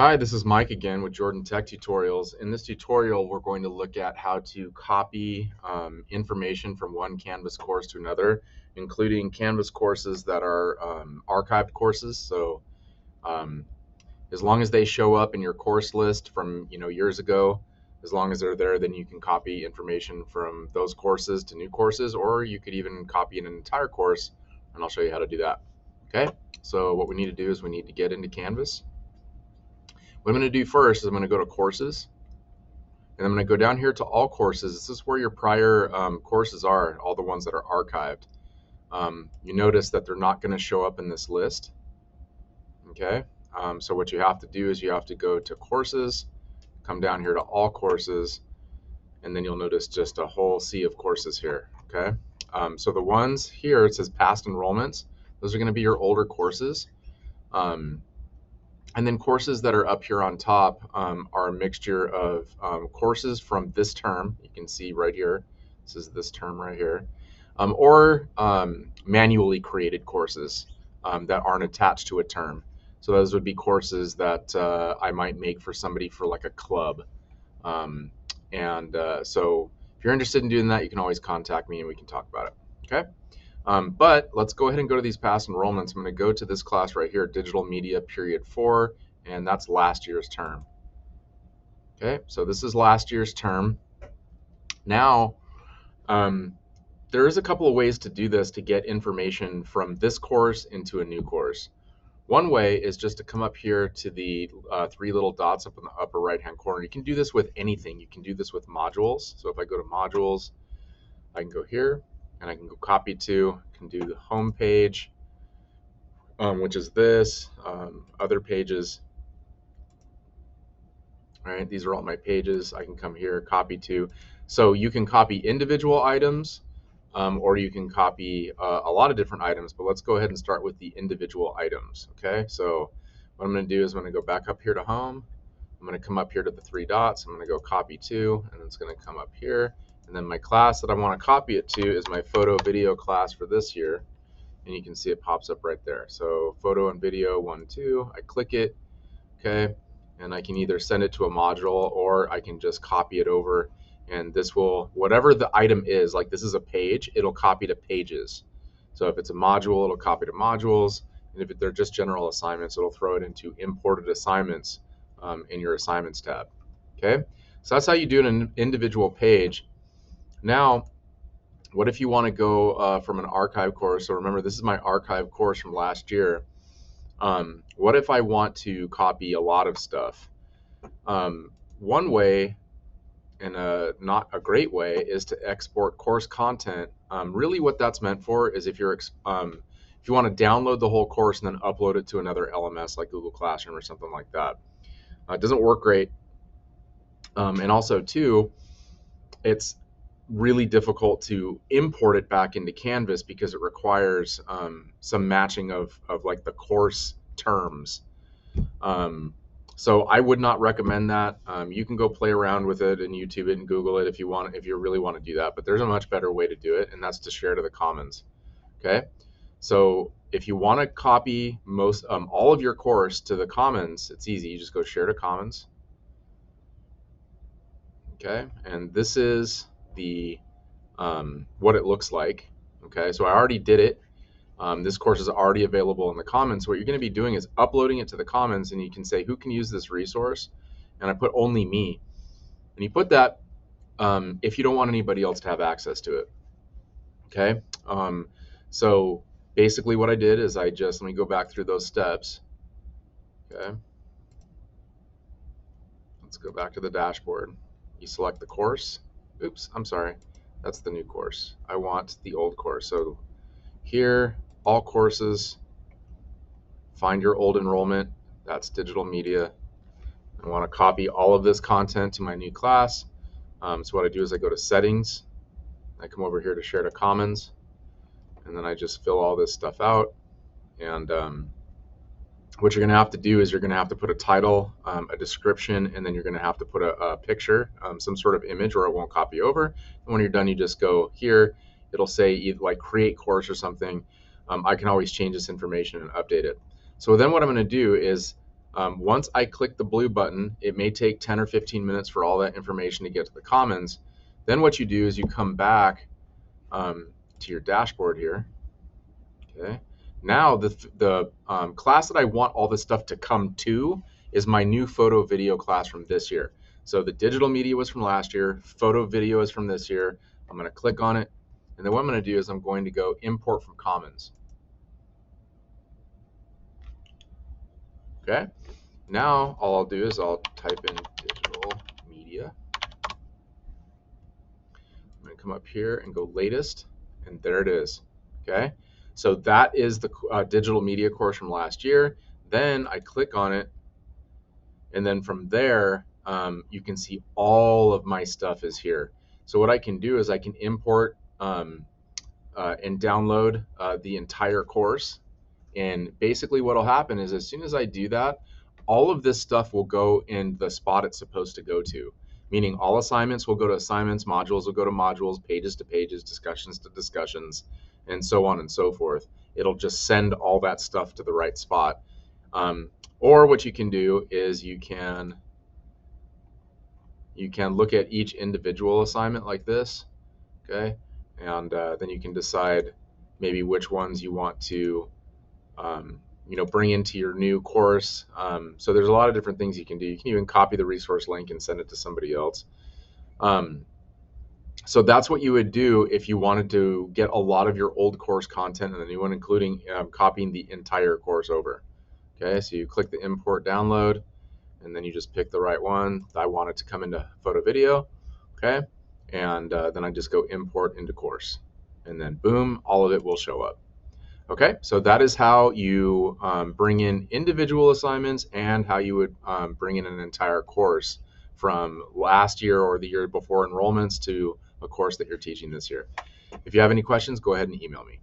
Hi, this is Mike again with Jordan Tech Tutorials. In this tutorial, we're going to look at how to copy information from one Canvas course to another, including Canvas courses that are archived courses. So um, as long as they show up in your course list from years ago, as long as they're there, then you can copy information from those courses to new courses, or you could even copy an entire course, and I'll show you how to do that. Okay, so what we need to do is we need to get into Canvas. What I'm going to do first is I'm going to go to courses, and I'm going to go down here to all courses. This is where your prior courses are, all the ones that are archived. You notice that they're not going to show up in this list. Okay, so what you have to do is you have to go to courses, come down here to all courses, and then you'll notice just a whole sea of courses here. Okay, so the ones here, it says past enrollments. Those are going to be your older courses. And then courses that are up here on top are a mixture of courses from this term. You can see right here, this is this term right here, or manually created courses that aren't attached to a term. So those would be courses that I might make for somebody for like a club. So if you're interested in doing that, you can always contact me and we can talk about it. Okay. But let's go ahead and go to these past enrollments. I'm going to go to this class right here, Digital Media Period 4, and that's last year's term. Okay, so this is last year's term. Now, there is a couple of ways to do this to get information from this course into a new course. One way is just to come up here to the three little dots up in the upper right-hand corner. You can do this with anything. You can do this with modules. So if I go to modules, I can go here, and I can go copy to, can do the home page, which is this, other pages. All right, these are all my pages. I can come here, copy to. So you can copy individual items, or you can copy a lot of different items, but let's go ahead and start with the individual items, okay? So what I'm gonna do is I'm gonna go back up here to home. I'm gonna come up here to the three dots. I'm gonna go copy to, and it's gonna come up here. And then my class that I want to copy it to is my photo video class for this year. And you can see it pops up right there. So photo and video 1, 2, I click it, okay? And I can either send it to a module or I can just copy it over, and this will, whatever the item is, like this is a page, it'll copy to pages. So if it's a module, it'll copy to modules. And if they're just general assignments, it'll throw it into imported assignments in your assignments tab, okay? So that's how you do an individual page. Now, what if you want to go from an archive course? So remember, this is my archive course from last year. What if I want to copy a lot of stuff? One way, and not a great way, is to export course content. Really what that's meant for is if you want to download the whole course and then upload it to another LMS like Google Classroom or something like that. It doesn't work great. And also too, it's really difficult to import it back into Canvas because it requires some matching of like the course terms. So I would not recommend that. You can go play around with it and YouTube it and Google it if you want, if you really want to do that, but there's a much better way to do it, and that's to share to the Commons. Okay, so if you want to copy all of your course to the Commons, it's easy. You just go share to Commons. Okay, and this is the what it looks like. Okay, so I already did it. This course is already available in the Commons. What you're going to be doing is uploading it to the Commons, and you can say who can use this resource, and I put only me. And you put that if you don't want anybody else to have access to it. Okay, so basically what I did is let me go back through those steps. Okay, let's go back to the dashboard. You select the course. Oops, I'm sorry. That's the new course. I want the old course. So here, all courses, find your old enrollment. That's digital media. I want to copy all of this content to my new class. So what I do is I go to settings. I come over here to share to Commons, and then I just fill all this stuff out. And what you're going to have to do is you're going to have to put a title, a description, and then you're going to have to put a picture, some sort of image, or it won't copy over. And when you're done, you just go here. It'll say either like create course or something. I can always change this information and update it. So then what I'm going to do is Once I click the blue button, it may take 10 or 15 minutes for all that information to get to the Commons. Then what you do is you come back to your dashboard here. Okay. Now the class that I want all this stuff to come to is my new photo video class from this year. So the digital media was from last year, photo video is from this year. I'm going to click on it, and then what I'm going to do is I'm going to go import from Commons. Okay. Now all I'll do is I'll type in digital media. I'm going to come up here and go latest, and there it is. Okay. So that is the digital media course from last year. Then I click on it, and then from there, you can see all of my stuff is here. So what I can do is I can import and download the entire course. And basically what will happen is as soon as I do that, all of this stuff will go in the spot it's supposed to go to. Meaning all assignments will go to assignments, modules will go to modules, pages to pages, discussions to discussions, and so on and so forth. It'll just send all that stuff to the right spot. Or what you can do is you can look at each individual assignment like this, okay? And then you can decide maybe which ones you want to bring into your new course. So there's a lot of different things you can do. You can even copy the resource link and send it to somebody else. So that's what you would do if you wanted to get a lot of your old course content and the new one, including copying the entire course over. Okay, so you click the import download, and then you just pick the right one. I want it to come into photo video, okay? And then I just go import into course, and then boom, all of it will show up. Okay, so that is how you bring in individual assignments and how you would bring in an entire course from last year or the year before enrollments to a course that you're teaching this year. If you have any questions, go ahead and email me.